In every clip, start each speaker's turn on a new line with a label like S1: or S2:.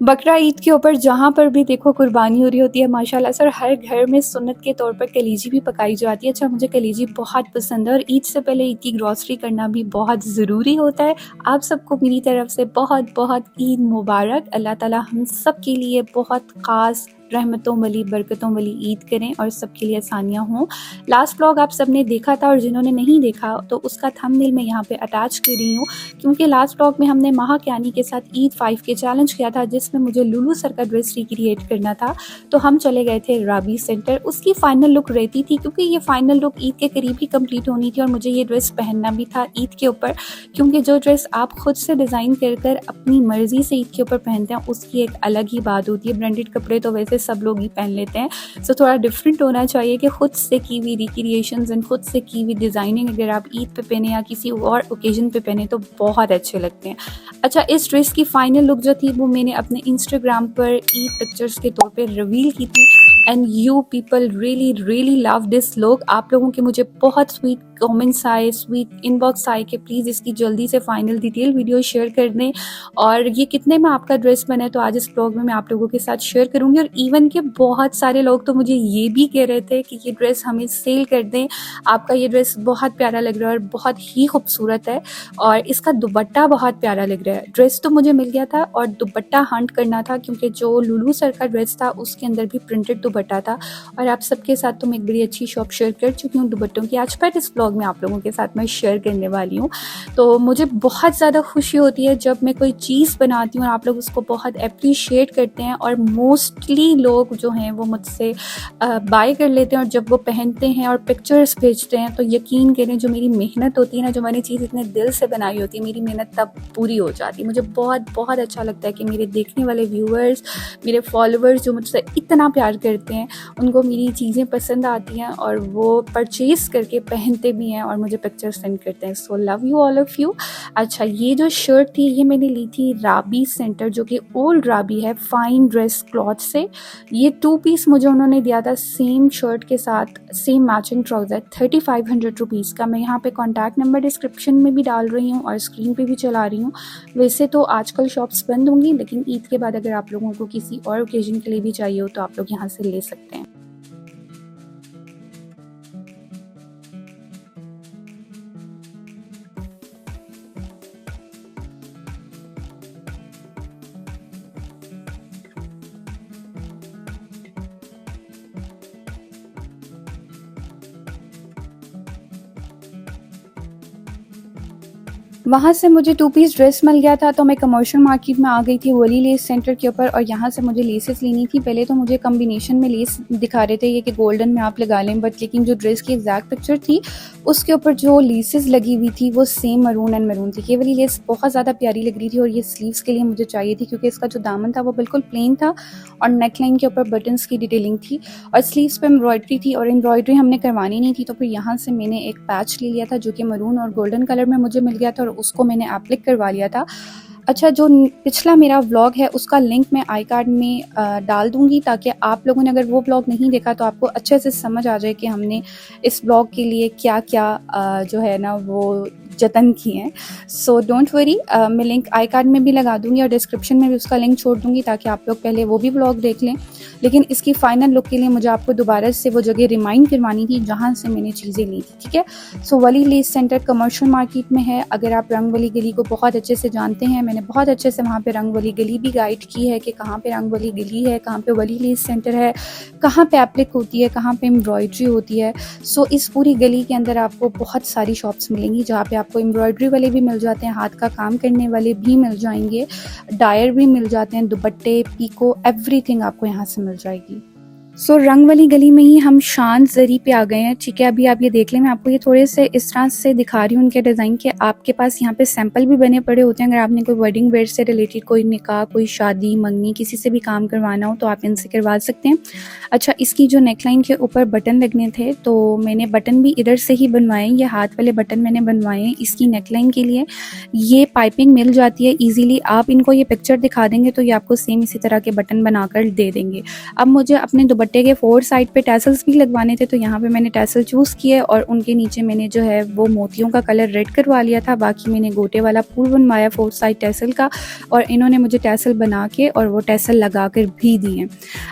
S1: बकरा ईद के ऊपर जहाँ पर भी देखो कुर्बानी हो रही होती है माशाल्लाह से, और हर घर में सुन्नत के तौर पर कलीजी भी पकाई जाती है। अच्छा, मुझे कलीजी बहुत पसंद है और ईद से पहले ईद की ग्रॉसरी करना भी बहुत ज़रूरी होता है। आप सबको मेरी तरफ से बहुत बहुत ईद मुबारक। अल्लाह ताला हम सब के लिए बहुत ख़ास रहमतों वाली बरकतों वाली ईद करें और सबके लिए आसानियाँ हों। लास्ट व्लॉग आप सब ने देखा था, और जिन्होंने नहीं देखा तो उसका थंबनेल मैं यहाँ पे अटैच कर रही हूँ, क्योंकि लास्ट व्लॉग में हमने महा कियानी के साथ ईद 5 के चैलेंज किया था, जिसमें मुझे लुलू सर का ड्रेस रिक्रिएट करना था। तो हम चले गए थे राबी सेंटर। उसकी फाइनल लुक रहती थी, क्योंकि ये फाइनल लुक ईद के करीब ही कंप्लीट होनी थी और मुझे ये ड्रेस पहनना भी था ईद के ऊपर, क्योंकि जो ड्रेस आप खुद से डिज़ाइन कर अपनी मर्ज़ी से ईद के ऊपर पहनते हैं उसकी एक अलग ही बात होती है। ब्रांडेड कपड़े तो वैसे सब लोग ही पहन लेते हैं, सो थोड़ा डिफरेंट होना चाहिए कि खुद से की हुई रिक्रिएशंस एंड खुद से की हुई डिज़ाइनिंग अगर आप ईद पे पहने या किसी और ओकेजन पे पहने तो बहुत अच्छे लगते हैं। अच्छा, इस ड्रेस की फाइनल लुक जो थी वो मैंने अपने इंस्टाग्राम पर ईद पिक्चर्स के तौर पे रिवील की थी, and you people really love this look. आप लोगों के मुझे बहुत स्वीट कमेंट्स आए, स्वीट इनबॉक्स आए कि प्लीज़ इसकी जल्दी से फाइनल डिटेल वीडियो शेयर कर दें, और ये कितने में आपका ड्रेस बना है तो आज इस ब्लॉग में मैं आप लोगों के साथ शेयर करूंगी। और इवन के बहुत सारे लोग तो मुझे ये भी कह रहे थे कि ये ड्रेस हमें सेल कर दें, आपका ये ड्रेस बहुत प्यारा लग रहा है और बहुत ही खूबसूरत है, और इसका दुपट्टा बहुत प्यारा लग रहा है। ड्रेस तो मुझे मिल गया था और दुपट्टा हंट करना था, क्योंकि जो लुलू सर का ड्रेस था उसके अंदर भी प्रिंटेड दुपट्टा था, और आप सबके साथ तो मैं एक बड़ी अच्छी शॉप शेयर कर चुकी हूँ दुपट्टों की। आज पर इस ब्लॉग में आप लोगों के साथ मैं शेयर करने वाली हूँ। तो मुझे बहुत ज़्यादा खुशी होती है जब मैं कोई चीज़ बनाती हूँ और आप लोग उसको बहुत अप्रिशिएट करते हैं, और मोस्टली लोग जो हैं वो मुझसे बाय कर लेते हैं, और जब वो पहनते हैं और पिक्चर्स भेजते हैं तो यकीन करें जो मेरी मेहनत होती है ना, जो मैंने चीज़ इतने दिल से बनाई होती है, मेरी मेहनत तब पूरी हो जाती है। मुझे बहुत बहुत अच्छा लगता है कि मेरे देखने वाले व्यूअर्स, मेरे फॉलोअर्स जो मुझसे इतना प्यार करते हैं, उनको मेरी चीज़ें पसंद आती हैं और वो परचेज़ करके पहनते भी हैं और मुझे पिक्चर सेंड करते हैं। So love you all of you. अच्छा, ये जो शर्ट थी ये मैंने ली थी राबी सेंटर, जो कि ओल्ड राबी है, फाइन ड्रेस क्लॉथ से। ये 2 पीस मुझे उन्होंने दिया था सेम शर्ट के साथ, सेम मैचिंग ट्राउज़र, 3500 रुपीज़ का। मैं यहाँ पे कॉन्टैक्ट नंबर डिस्क्रिप्शन में भी डाल रही हूँ और स्क्रीन पे भी चला रही हूँ। वैसे तो आजकल शॉप्स बंद होंगी, लेकिन ईद के बाद अगर आप लोगों को किसी और ओकेजन के लिए भी चाहिए हो तो आप लोग यहाँ से ले सकते हैं। वहाँ से मुझे 2 पीस ड्रेस मिल गया था, तो मैं कमर्शियल मार्केट में आ गई थी वली लेस सेंटर के ऊपर, और यहाँ से मुझे लेसेस लेनी थी। पहले तो मुझे कॉम्बिनेशन में लेस दिखा रहे थे ये कि गोल्डन में आप लगा लें, बट लेकिन जो ड्रेस की एग्जैक्ट पिक्चर थी उसके ऊपर जो लेसेस लगी हुई थी वो सेम मरून एंड मरून थी। ये वाली लेस बहुत ज़्यादा प्यारी लग रही थी, और ये स्लीव्स के लिए मुझे चाहिए थी, क्योंकि इसका जो दामन था वो बिल्कुल प्लेन था और नेक लाइन के ऊपर बटन्स की डिटेलिंग थी और स्लीव्स पे एम्ब्रॉयडरी थी, और एम्ब्रॉयडरी हमने करवानी नहीं थी। तो फिर यहाँ से मैंने एक पैच ले लिया था जो कि मरून और गोल्डन कलर में मुझे मिल गया था, और उसको मैंने एप्लिक करवा लिया था। अच्छा, जो पिछला मेरा व्लॉग है उसका लिंक मैं आई कार्ड में डाल दूंगी, ताकि आप लोगों ने अगर वो व्लॉग नहीं देखा तो आपको अच्छे से समझ आ जाए कि हमने इस व्लॉग के लिए क्या क्या जो है ना वो जतन किए हैं। सो डोंट वरी, मैं लिंक आई कार्ड में भी लगा दूंगी और डिस्क्रिप्शन में भी उसका लिंक छोड़ दूंगी, ताकि आप लोग पहले वो भी व्लॉग देख लें। लेकिन इसकी फाइनल लुक के लिए मुझे आपको दोबारा से वो जगह रिमाइंड करवानी थी जहाँ से मैंने चीज़ें ली थी, ठीक है। सो वली लेस सेंटर कमर्शियल मार्केट में है। अगर आप रंग वाली गली को बहुत अच्छे से जानते हैं, मैंने बहुत अच्छे से वहाँ पे रंग वाली गली भी गाइड की है कि कहाँ पे रंग वाली गली है, कहाँ पे वली लेस सेंटर है, कहाँ पे एप्लिक होती है, कहाँ पे एम्ब्रॉयडरी होती है। सो इस पूरी गली के अंदर आपको बहुत सारी शॉप्स मिलेंगी जहाँ पे आपको एम्ब्रॉयडरी वाले भी मिल जाते हैं, हाथ का काम करने वाले भी मिल जाएंगे, डायर भी मिल जाते हैं, दुपट्टे, पीको, एवरीथिंग आपको यहाँ से मिल जाएगी। सो रंग वाली गली में ही हम शान जरी पे आ गए हैं, ठीक है। अभी आप ये देख लें, मैं आपको ये थोड़े से इस तरह से दिखा रही हूँ उनके डिज़ाइन के। आपके पास यहाँ पे सैंपल भी बने पड़े होते हैं, अगर आपने कोई वेडिंग वेयर से रिलेटेड, कोई निकाह, कोई शादी, मंगनी, किसी से भी काम करवाना हो तो आप इनसे करवा सकते हैं। अच्छा, इसकी जो नेकलाइन के ऊपर बटन लगने थे तो मैंने बटन भी इधर से ही बनवाए, ये हाथ वाले बटन मैंने बनवाए हैं। इसकी नेकलाइन के लिए ये पाइपिंग मिल जाती है ईजीली, आप इनको ये पिक्चर दिखा देंगे तो ये आपको सेम इसी तरह के बटन बनाकर दे देंगे। अब मुझे अपने दुपट्टे दुपट्टे के 4 साइड पे टैसल्स भी लगवाने थे, तो यहाँ पे मैंने टैसल चूज़ किए और उनके नीचे मैंने जो है वो मोतियों का कलर रेड करवा लिया था। बाकी मैंने गोटे वाला फूल बनवाया 4 साइड टैसल का, और इन्होंने मुझे टैसल बना के और वो टैसल लगा कर भी दिए।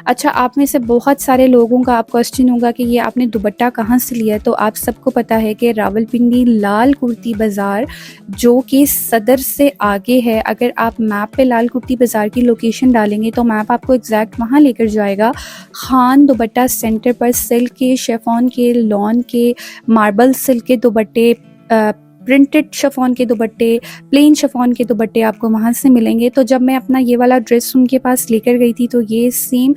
S1: अच्छा, आप में से बहुत सारे लोगों का आप क्वेश्चन होगा कि ये आपने दुपट्टा कहाँ से लिया? तो आप सबको पता है कि रावलपिंडी लाल कुर्ती बाज़ार, जो कि सदर से आगे है, अगर आप मैप पे लाल कुर्ती बाज़ार की लोकेशन डालेंगे तो मैप आपको एग्जैक्ट वहाँ लेकर जाएगा। खान दुपट्टा सेंटर पर सिल्क के, शिफॉन के, लॉन के, मार्बल सिल्क के दुपट्टे, प्रिंटेड शिफॉन के दुपट्टे, प्लेन शिफॉन के दुपट्टे आपको वहाँ से मिलेंगे। तो जब मैं अपना ये वाला ड्रेस उनके पास लेकर गई थी तो ये सेम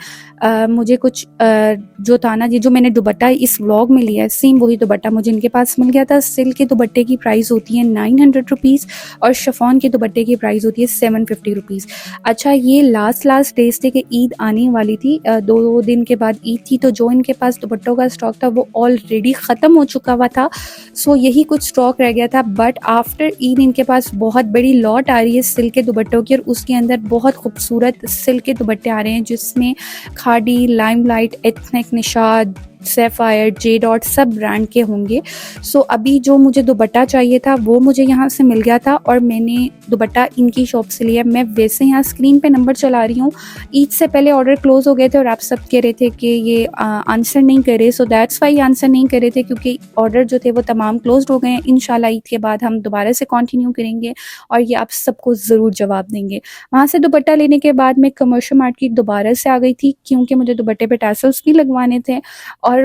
S1: मुझे कुछ जो था ना, ये जो मैंने दुपट्टा इस व्लॉग में लिया है, सेम वही दुपट्टा मुझे इनके पास मिल गया था। सिल्क के दुपट्टे की प्राइस होती है 900 रुपीज़ और शिफॉन के दुपट्टे की प्राइस होती है 750 रुपीज़। अच्छा, ये लास्ट डेज थे कि ईद आने वाली थी, 2 दिन के बाद ईद थी, तो जो इनके पास दुपट्टों का स्टॉक था वो ऑलरेडी ख़त्म हो चुका हुआ था। सो यही कुछ स्टॉक रह गया था, बट आफ्टर ईद इनके पास बहुत बड़ी लॉट आ रही है सिल्क के दुपट्टों की, और उसके अंदर बहुत खूबसूरत सिल्क के दुपट्टे आ रहे हैं जिसमें khadi, limelight, ethnic, Nishad, sapphire, J dot सब ब्रांड के होंगे। सो अभी जो मुझे दुपट्टा चाहिए था वो मुझे यहाँ से मिल गया था और मैंने दुपट्टा इनकी शॉप से लिया। मैं वैसे यहाँ स्क्रीन पे नंबर चला रही हूँ, ईद से पहले ऑर्डर क्लोज हो गए थे और आप सब कह रहे थे कि ये आंसर नहीं करे, सो दैट्स वाई आंसर नहीं कर रहे थे, क्योंकि ऑर्डर जो थे वो तमाम क्लोज हो गए हैं। इंशाल्लाह ईद के बाद हम दोबारा से कंटिन्यू करेंगे और ये आप सबको ज़रूर जवाब देंगे। वहाँ से दुपट्टा लेने के बाद मैं कमर्शियल मार्केट दोबारा से आ गई थी, क्योंकि मुझे दुपट्टे पे टैसल्स भी लगवाने थे, और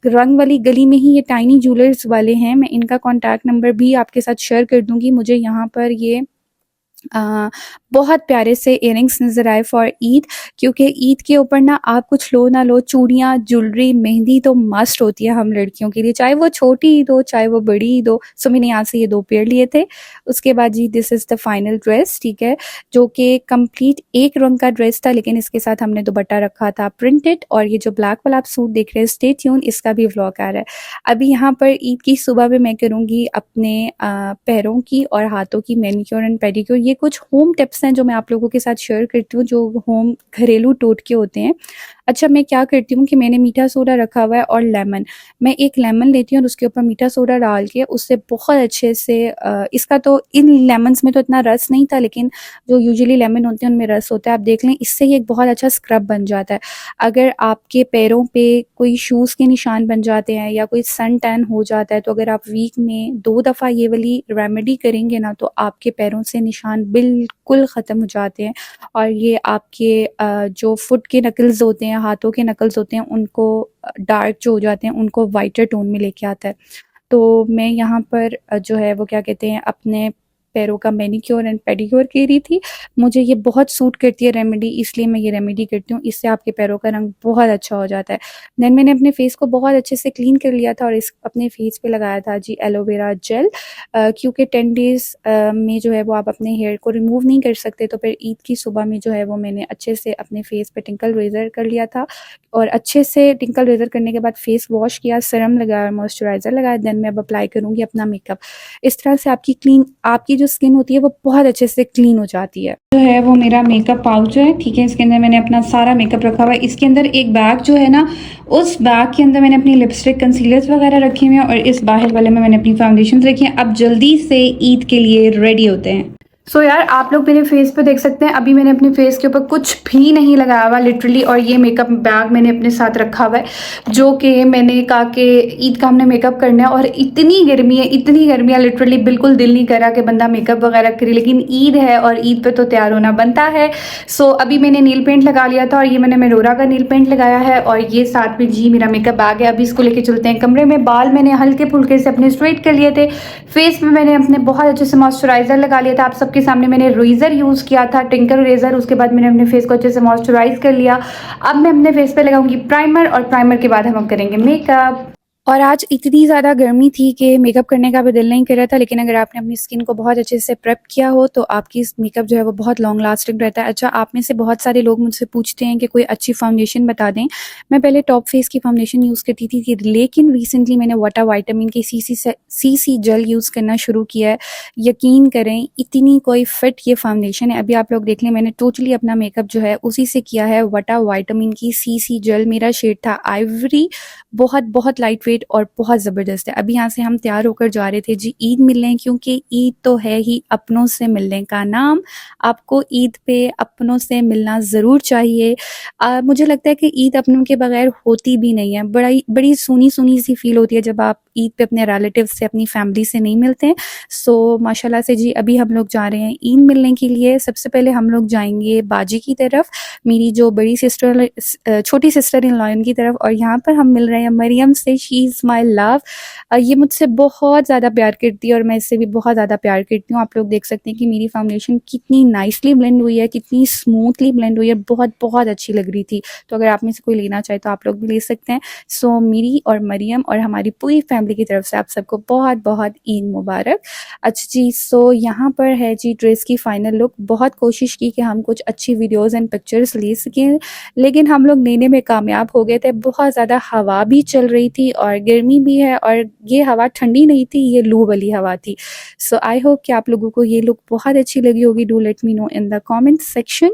S1: रंग वाली गली में ही ये टाइनी ज्वेलर्स वाले हैं। मैं इनका कॉन्टैक्ट नंबर भी आपके साथ शेयर कर दूंगी। मुझे यहाँ पर ये बहुत प्यारे से इयरिंग्स नज़र आए फॉर ईद, क्योंकि ईद के ऊपर ना आप कुछ लो ना लो, चूड़ियाँ, ज्वेलरी, मेहंदी तो मस्ट होती है हम लड़कियों के लिए, चाहे वो छोटी ईद हो चाहे वो बड़ी ईद हो। सो मैंने यहाँ से ये 2 पेयर लिए थे। उसके बाद जी this is the final dress, ठीक है, जो कि कंप्लीट एक रंग का ड्रेस था, लेकिन इसके साथ हमने दुपट्टा रखा था प्रिंटेड। और ये जो ब्लैक वाला आप सूट देख रहे हैं, स्टे ट्यून, इसका भी व्लॉग आ रहा है। अभी यहाँ पर ईद की सुबह में मैं करूँगी अपने पैरों की और हाथों की मैनिक्योर एंड पेडिक्योर। ये कुछ होम टिप्स हैं जो मैं आप लोगों के साथ शेयर करती हूँ, जो होम घरेलू टोटके होते हैं। अच्छा, मैं क्या करती हूँ कि मैंने मीठा सोडा रखा हुआ है और लेमन, मैं एक लेमन लेती हूँ और उसके ऊपर मीठा सोडा डाल के उससे बहुत अच्छे से इसका तो इन लेमन्स में तो इतना रस नहीं था, लेकिन जो यूजुअली लेमन होते हैं उनमें रस होता है, आप देख लें, इससे ही एक बहुत अच्छा स्क्रब बन जाता है। अगर आपके पैरों पे कोई शूज़ के निशान बन जाते हैं या कोई सन टैन हो जाता है, तो अगर आप वीक में 2 दफ़ा ये वाली रेमेडी करेंगे ना, तो आपके पैरों से निशान बिल्कुल ख़त्म हो जाते हैं और ये आपके जो फुट के नकल्स होते हैं, हाथों के नकल्स होते हैं, उनको डार्क जो हो जाते हैं उनको वाइटर टोन में लेके आता है। तो मैं यहाँ पर जो है वो क्या कहते हैं, अपने पैरों का मैनिक्योर एंड पेडिक्योर कह रही थी। मुझे ये बहुत सूट करती है रेमेडी, इसलिए मैं ये रेमेडी करती हूँ। इससे आपके पैरों का रंग बहुत अच्छा हो जाता है। देन मैंने अपने फेस को बहुत अच्छे से क्लीन कर लिया था और इस अपने फेस पे लगाया था जी एलोवेरा जेल, क्योंकि 10 डेज़ में जो है वो आप अपने हेयर को रिमूव नहीं कर सकते। तो फिर ईद की सुबह में जो है वो मैंने अच्छे से अपने फेस पे टिंकल रेज़र कर लिया था और अच्छे से टिंकल रेज़र करने के बाद फेस वॉश किया, सीरम लगाया, मॉइस्चराइज़र लगाया। देन मैं अब अप्लाई करूँगी अपना मेकअप। इस तरह से आपकी जो स्किन होती है वो बहुत अच्छे से क्लीन हो जाती है। जो है वो मेरा मेकअप पाउच है, ठीक है, इसके अंदर मैंने अपना सारा मेकअप रखा हुआ है। इसके अंदर एक बैग जो है ना, उस बैग के अंदर मैंने अपनी लिपस्टिक, कंसीलर्स वगैरह रखे हुए हैं और इस बाहर वाले में मैंने अपनी फाउंडेशन रखी है। अब जल्दी से ईद के लिए रेडी होते हैं। सो यार, आप लोग मेरे फेस पे देख सकते हैं, अभी मैंने अपने फेस के ऊपर कुछ भी नहीं लगाया हुआ लिटरली, और ये मेकअप बैग मैंने अपने साथ रखा हुआ है, जो कि मैंने कहा कि ईद का हमने मेकअप करना है और इतनी गर्मी है लिटरली बिल्कुल दिल नहीं करा कि बंदा मेकअप वगैरह करे, लेकिन ईद है और ईद पे तो तैयार होना बनता है। सो अभी मैंने नील पेंट लगा लिया था और ये मैंने मेरोरा का नील पेंट लगाया है और ये साथ में जी मेरा मेकअप बैग है। अभी इसको लेके चलते हैं कमरे में। बाल मैंने हल्के फुल्के से अपने स्ट्रेट कर लिए थे, फेस में मैंने अपने बहुत अच्छे से मॉइस्चराइजर लगा लिया था। आप सबके सामने मैंने रेजर यूज़ किया था, टिंकल रेजर। उसके बाद मैंने अपने फेस को अच्छे से मॉइस्चराइज कर लिया। अब मैं अपने फेस पे लगाऊंगी प्राइमर और प्राइमर के बाद हम करेंगे मेकअप। और आज इतनी ज़्यादा गर्मी थी कि मेकअप करने का भी दिल नहीं कर रहा था, लेकिन अगर आपने अपनी स्किन को बहुत अच्छे से प्रेप किया हो तो आपकी मेकअप जो है वो बहुत लॉन्ग लास्टिंग रहता है। अच्छा, आप में से बहुत सारे लोग मुझसे पूछते हैं कि कोई अच्छी फाउंडेशन बता दें। मैं पहले टॉप फेस की फाउंडेशन यूज़ करती थी, लेकिन रिसेंटली मैंने वाटर वाइटामिन की सीसी जेल यूज़ करना शुरू किया है। यकीन करें, इतनी कोई फिट ये फाउंडेशन है। अभी आप लोग देख लें, मैंने टोटली अपना मेकअप जो है उसी से किया है। वाटर वाइटामिन की सीसी जेल, मेरा शेड था आइवरी, बहुत बहुत लाइट वेट और बहुत ज़बरदस्त है। अभी यहाँ से हम तैयार होकर जा रहे थे जी ईद मिलने, क्योंकि ईद तो है ही अपनों से मिलने का नाम। आपको ईद पे अपनों से मिलना ज़रूर चाहिए। मुझे लगता है कि ईद अपनों के बगैर होती भी नहीं है। बड़ी सूनी सूनी सी फील होती है जब आप ईद पे अपने रिलेटिव से, अपनी फैमिली से नहीं मिलते हैं। सो माशाल्लाह से जी अभी हम लोग जा रहे हैं ईद मिलने के लिए। सबसे पहले हम लोग जाएंगे बाजी की तरफ, मेरी जो बड़ी सिस्टर, छोटी सिस्टर इन लॉ की तरफ, और यहाँ पर हम मिल रहे हैं मरियम से। She is my love. ये मुझसे बहुत ज़्यादा प्यार करती है और मैं इससे भी बहुत ज़्यादा प्यार करती हूँ। आप लोग देख सकते हैं कि मेरी फाउंडेशन कितनी नाइसली ब्लेंड हुई है, कितनी स्मूथली ब्लेंड हुई है, बहुत बहुत अच्छी लग रही थी। तो अगर आप में से कोई लेना चाहे तो आप लोग भी ले सकते हैं। सो मेरी और मरियम और हमारी पूरी फैमिली की तरफ से आप सबको बहुत बहुत ईद मुबारक। अच्छा जी, सो यहाँ पर है जी ड्रेस की फाइनल लुक। बहुत कोशिश की कि हम कुछ अच्छी वीडियोज़ एंड पिक्चर्स ले सकें, लेकिन हम लोग लेने में कामयाब हो गए थे। बहुत ज़्यादा हवा भी चल रही थी और गर्मी भी है, और ये हवा ठंडी नहीं थी, ये लू वाली हवा थी। सो आई होप कि आप लोगों को ये लुक बहुत अच्छी लगी होगी। Do let me know in the comment section.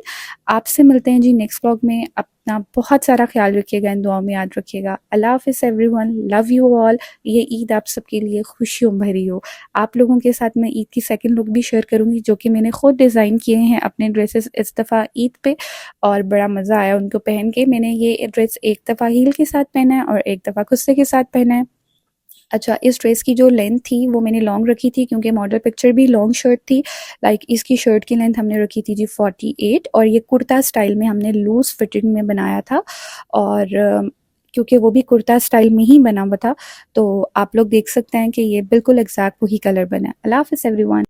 S1: आपसे मिलते हैं जी नेक्स्ट व्लॉग में। अपना बहुत सारा ख्याल रखिएगा, इन दुआओं में याद रखिएगा। अल्लाह हाफिज़ एवरीवन, लव यू ऑल। ये ईद आप सबके लिए खुशियों भरी हो। आप लोगों के साथ मैं ईद की सेकंड लुक भी शेयर करूँगी, जो कि मैंने खुद डिज़ाइन किए हैं अपने ड्रेसेस इस दफ़ा ईद पे, और बड़ा मज़ा आया उनको पहन के। मैंने ये ड्रेस एक दफ़ा हील के साथ पहना है और एक दफ़ा कुर्ते के साथ पहना है। अच्छा, इस ड्रेस की जो लेंथ थी वो मैंने लॉन्ग रखी थी, क्योंकि मॉडल पिक्चर भी लॉन्ग शर्ट थी। लाइक इसकी शर्ट की लेंथ हमने रखी थी जी 48, और ये कुर्ता स्टाइल में हमने लूज़ फिटिंग में बनाया था, और क्योंकि वो भी कुर्ता स्टाइल में ही बना हुआ था, तो आप लोग देख सकते हैं कि ये बिल्कुल एग्जैक्ट वही कलर बना है। अल्लाह हाफ़िज़ एवरीवन।